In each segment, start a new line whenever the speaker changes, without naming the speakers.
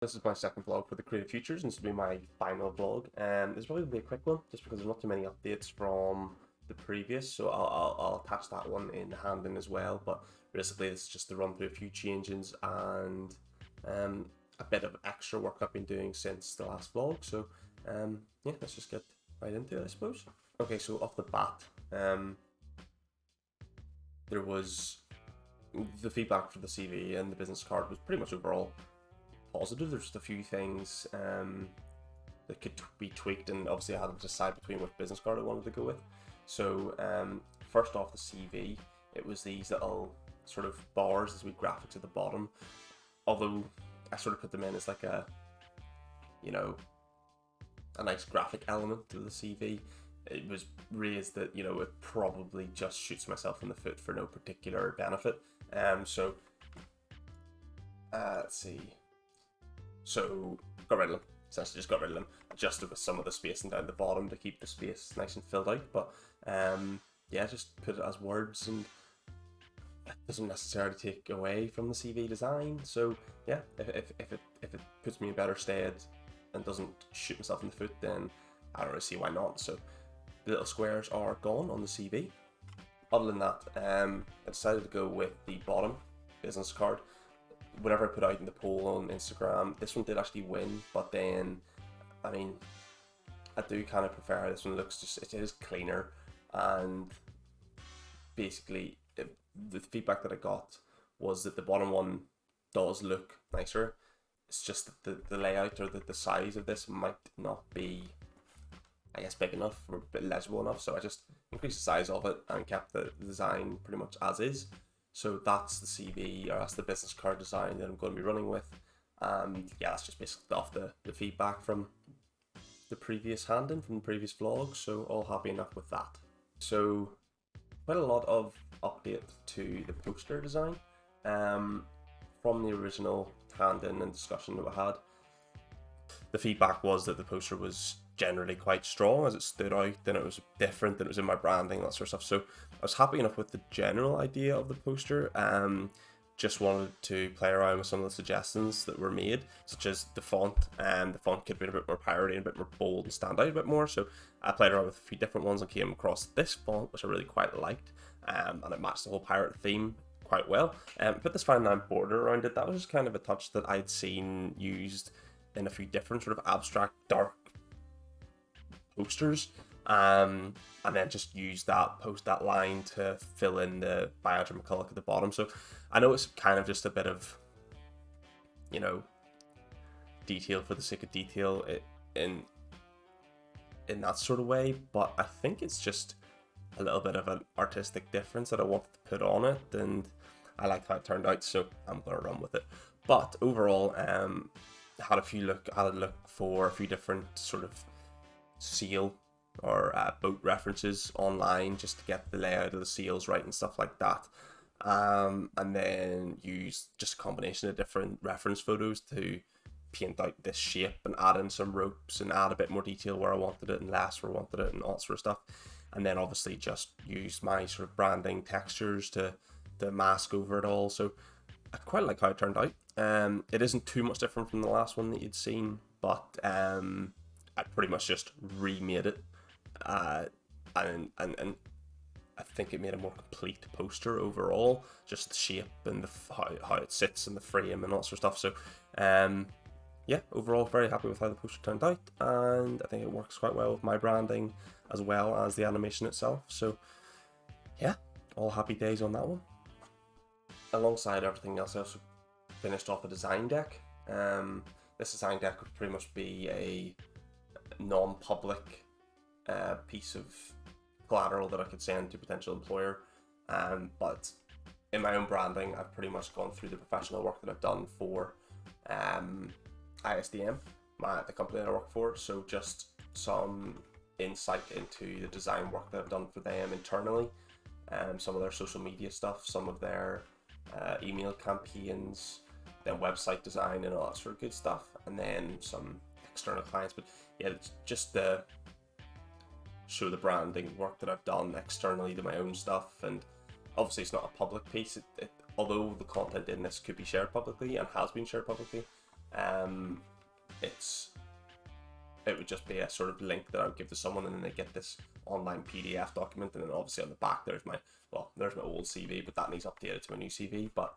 This is my second vlog for the Creative Futures, and this will be my final vlog. This will probably be a quick one, just because there's not too many updates from the previous, so I'll attach that one in the hand-in as well. But basically, it's just to run through a few changes and a bit of extra work I've been doing since the last vlog. So yeah, let's just get right into it, I suppose. Okay, so off the bat, there was the feedback for the CV and the business card was pretty much overall positive. There's just a few things that could be tweaked, and obviously I had to decide between which business card I wanted to go with. So first off, the CV, it was these little sort of bars as we graphics at the bottom, although I sort of put them in as like a, you know, a nice graphic element to the CV. It was raised that, you know, it probably just shoots myself in the foot for no particular benefit. So let's see. So got rid of them. Essentially just got rid of them. Adjusted with some of the spacing down the bottom to keep the space nice and filled out. But yeah, just put it as words, and it doesn't necessarily take away from the CV design. So yeah, if it puts me in better stead and doesn't shoot myself in the foot, then I don't really see why not. So the little squares are gone on the CV. Other than that, I decided to go with the bottom business card. Whenever I put out in the poll on Instagram, this one did actually win, but then, I mean, I do kind of prefer how this one looks. Just it is cleaner, and basically the feedback that I got was that the bottom one does look nicer. It's just that the layout or the size of this might not be, I guess, big enough or a bit legible enough, so I just increased the size of it and kept the design pretty much as is. So that's the CV, or that's the business card design that I'm going to be running with. And yeah, that's just basically off the feedback from the previous hand-in, from the previous vlog, so all happy enough with that. So quite a lot of update to the poster design from the original hand-in and discussion that we had. The feedback was that the poster was generally quite strong, as it stood out, and it was different, and it was in my branding, that sort of stuff. So I was happy enough with the general idea of the poster. Just wanted to play around with some of the suggestions that were made, such as the font. The font could be a bit more piratey and a bit more bold and stand out a bit more. So I played around with a few different ones and came across this font, which I really quite liked, and it matched the whole pirate theme quite well. Put this fine line border around it. That was just kind of a touch that I'd seen used in a few different sort of abstract dark posters, and then just use that line to fill in the by McCullough at the bottom. So I know it's kind of just a bit of, you know, detail for the sake of detail in that sort of way, but I think it's just a little bit of an artistic difference that I wanted to put on it, and I like how it turned out, so I'm gonna run with it. But overall, had a look for a few different sort of seal or boat references online, just to get the layout of the seals right and stuff like that, and then use just a combination of different reference photos to paint out this shape and add in some ropes and add a bit more detail where I wanted it and less where I wanted it and all that sort of stuff. And then obviously just use my sort of branding textures to mask over it all. So I quite like how it turned out. It isn't too much different from the last one that you'd seen, but I pretty much just remade it, and I think it made a more complete poster overall. Just the shape and how it sits in the frame and all that sort of stuff. So yeah, overall very happy with how the poster turned out, and I think it works quite well with my branding as well as the animation itself. So yeah, all happy days on that one. Alongside everything else, I also finished off a design deck. This design deck would pretty much be a non-public piece of collateral that I could send to a potential employer, but in my own branding, I've pretty much gone through the professional work that I've done for ISDM, the company that I work for. So just some insight into the design work that I've done for them internally, some of their social media stuff, some of their email campaigns, then website design and all that sort of good stuff, and then some external clients. But yeah, it's just to show the branding work that I've done externally to my own stuff. And obviously it's not a public piece, although the content in this could be shared publicly and has been shared publicly, It would just be a sort of link that I would give to someone, and then they get this online PDF document, and then obviously on the back there's my old CV, but that needs updated to a new CV. But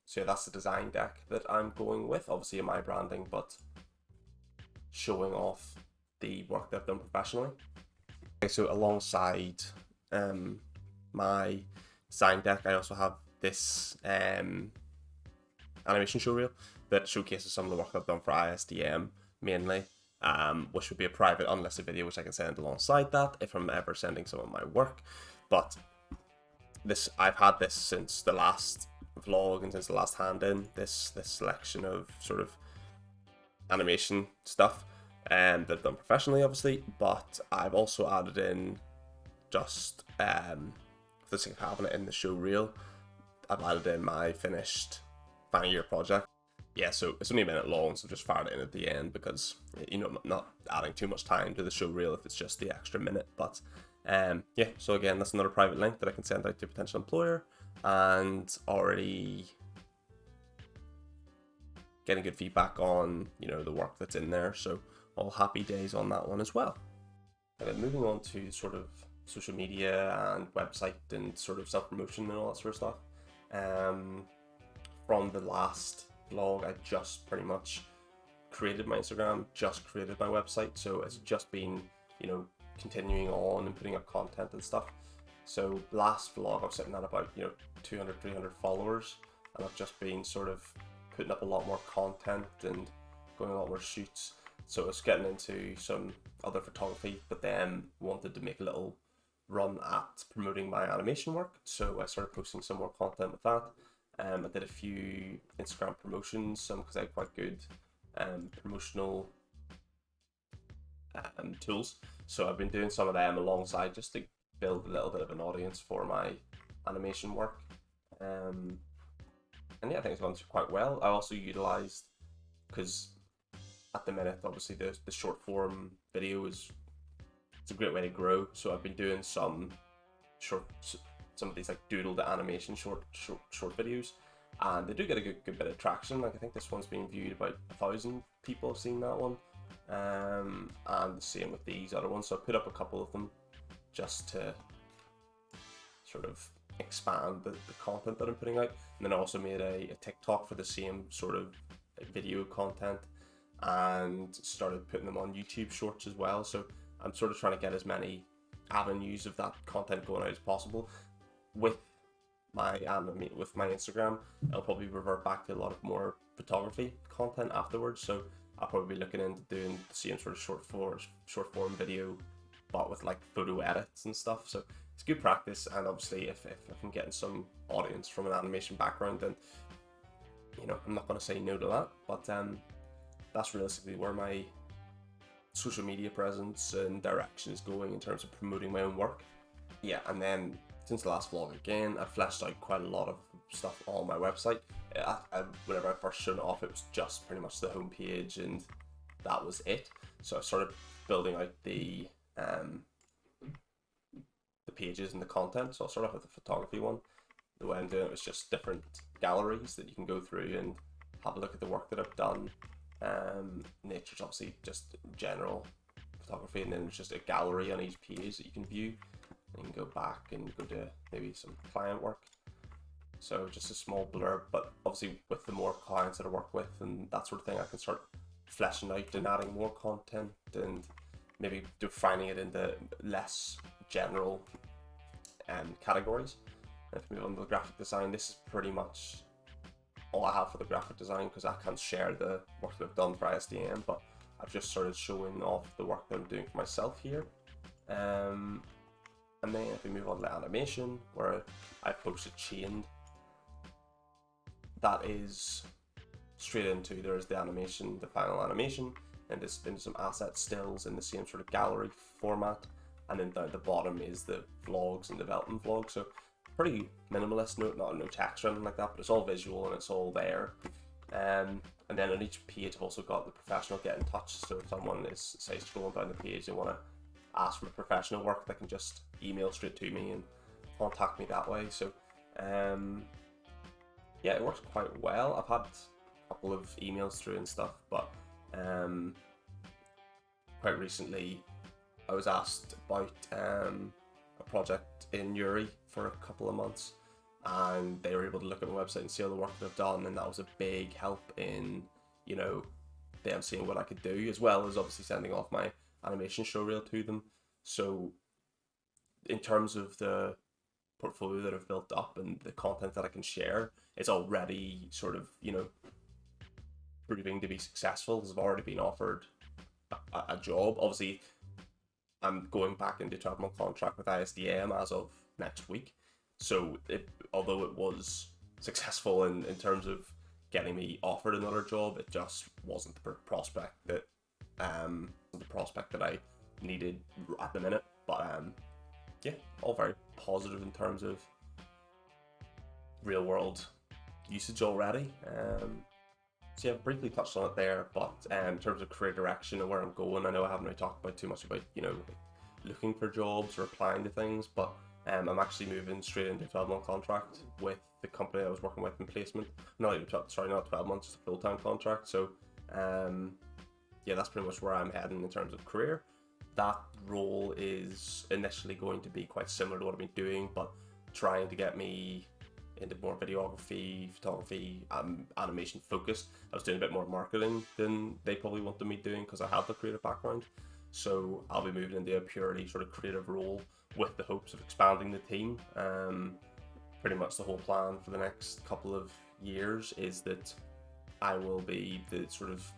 so yeah, that's the design deck that I'm going with. Obviously in my branding, but showing off the work that I've done professionally. Okay, so alongside my design deck, I also have this animation showreel that showcases some of the work I've done for ISDM mainly, which would be a private unlisted video, which I can send alongside that if I'm ever sending some of my work. But I've had this since the last vlog and since the last hand in, this selection of sort of animation stuff that I've done professionally, obviously, but I've also added in, just for the sake of having it in the show reel, I've added in my finished final year project. Yeah, so it's only a minute long, so just fired it in at the end because, you know, I'm not adding too much time to the show reel if it's just the extra minute. But yeah, so again, that's another private link that I can send out to a potential employer, and already getting good feedback on, you know, the work that's in there. So all happy days on that one as well. And then moving on to sort of social media and website and sort of self-promotion and all that sort of stuff. From the last vlog, I just pretty much created my Instagram, just created my website, so it's just been, you know, continuing on and putting up content and stuff. So last vlog I was sitting at about, you know, 200, 300 followers, and I've just been sort of putting up a lot more content and going a lot more shoots. So I was getting into some other photography, but then wanted to make a little run at promoting my animation work, so I started posting some more content with that. I did a few Instagram promotions, some because I had quite good promotional tools. So I've been doing some of them alongside just to build a little bit of an audience for my animation work. And yeah, I think it's gone quite well. I also utilised, because at the minute, obviously the short form video it's a great way to grow. So I've been doing some of these like doodle to animation short videos, and they do get a good bit of traction. Like I think this one's been viewed, about 1,000 people have seen that one, and the same with these other ones. So I put up a couple of them just to sort of expand the content that I'm putting out. And then I also made a TikTok for the same sort of video content, and started putting them on YouTube Shorts as well. So I'm sort of trying to get as many avenues of that content going out as possible. With my Instagram, I'll probably revert back to a lot of more photography content afterwards. So I'll probably be looking into doing the same sort of short form video, but with like photo edits and stuff. So it's good practice, and obviously if I'm getting some audience from an animation background, then, you know, I'm not going to say no to that. But that's realistically where my social media presence and direction is going in terms of promoting my own work. Yeah, and then since the last vlog, again, I fleshed out quite a lot of stuff on my website. Whenever I first showed it off, it was just pretty much the homepage, and that was it. So I started building out the pages and the content. So I'll start off with the photography one. The way I'm doing it was just different galleries that you can go through and have a look at the work that I've done. Nature's obviously just general photography, and then it's just a gallery on each page that you can view. And you can go back and go to maybe some client work. So just a small blurb, but obviously with the more clients that I work with and that sort of thing, I can start fleshing out and adding more content, and maybe defining it into less general categories. And if we move on to the graphic design, this is pretty much all I have for the graphic design, because I can't share the work that I've done for ISDM, but I've just started showing off the work that I'm doing for myself here. And then if we move on to animation, where I posted chained, that is straight into, there's the animation, the final animation, and this into some asset stills in the same sort of gallery format, and then down at the bottom is the vlogs and development vlogs. So pretty minimalist, no text or anything like that, but it's all visual and it's all there. And then on each page I've also got the professional get in touch. So if someone is, say, scrolling down the page, they want to ask for professional work, they can just email straight to me and contact me that way. So yeah, it works quite well. I've had couple of emails through and stuff, but quite recently I was asked about a project in Uri for a couple of months, and they were able to look at my website and see all the work that I've done, and that was a big help in, you know, them seeing what I could do, as well as obviously sending off my animation show reel to them. So in terms of the portfolio that I've built up and the content that I can share, it's already sort of, you know, proving to be successful, because I've already been offered a job. Obviously, I'm going back into a 12-month contract with ISDM as of next week. So although it was successful in terms of getting me offered another job, it just wasn't the prospect that I needed at the minute. But yeah, all very positive in terms of real world usage already. So yeah, I've briefly touched on it there, but in terms of career direction and where I'm going, I know I haven't really talked about too much about, you know, looking for jobs or applying to things, but I'm actually moving straight into a 12-month contract with the company I was working with in placement. Not 12 months, just a full-time contract. So yeah, that's pretty much where I'm heading in terms of career. That role is initially going to be quite similar to what I've been doing, but trying to get me into more videography, photography, animation focused. I was doing a bit more marketing than they probably wanted me doing because I have the creative background. So I'll be moving into a purely sort of creative role with the hopes of expanding the team. Pretty much the whole plan for the next couple of years is that I will be the sort of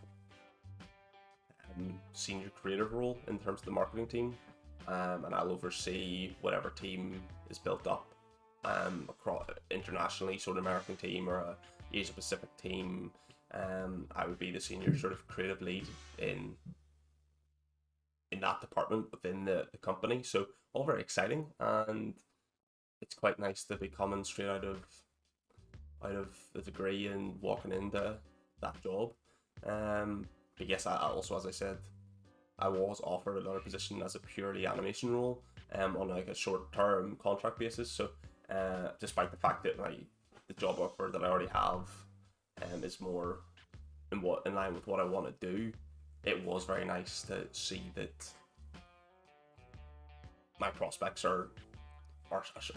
senior creative role in terms of the marketing team, and I'll oversee whatever team is built up across internationally, so an American team or a Asia Pacific team. I would be the senior sort of creative lead in that department within the company. So all very exciting, and it's quite nice to be coming straight out of the degree and walking into that job. But yes, I also, as I said, I was offered another position as a purely animation role on like a short-term contract basis. So despite the fact that the job offer that I already have is more in line with what I want to do, it was very nice to see that my prospects are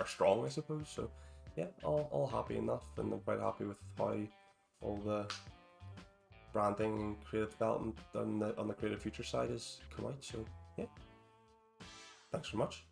strong, I suppose. So yeah, all happy enough, and I'm quite happy with how all the branding and creative development on the creative future side has come out. So yeah, thanks very much.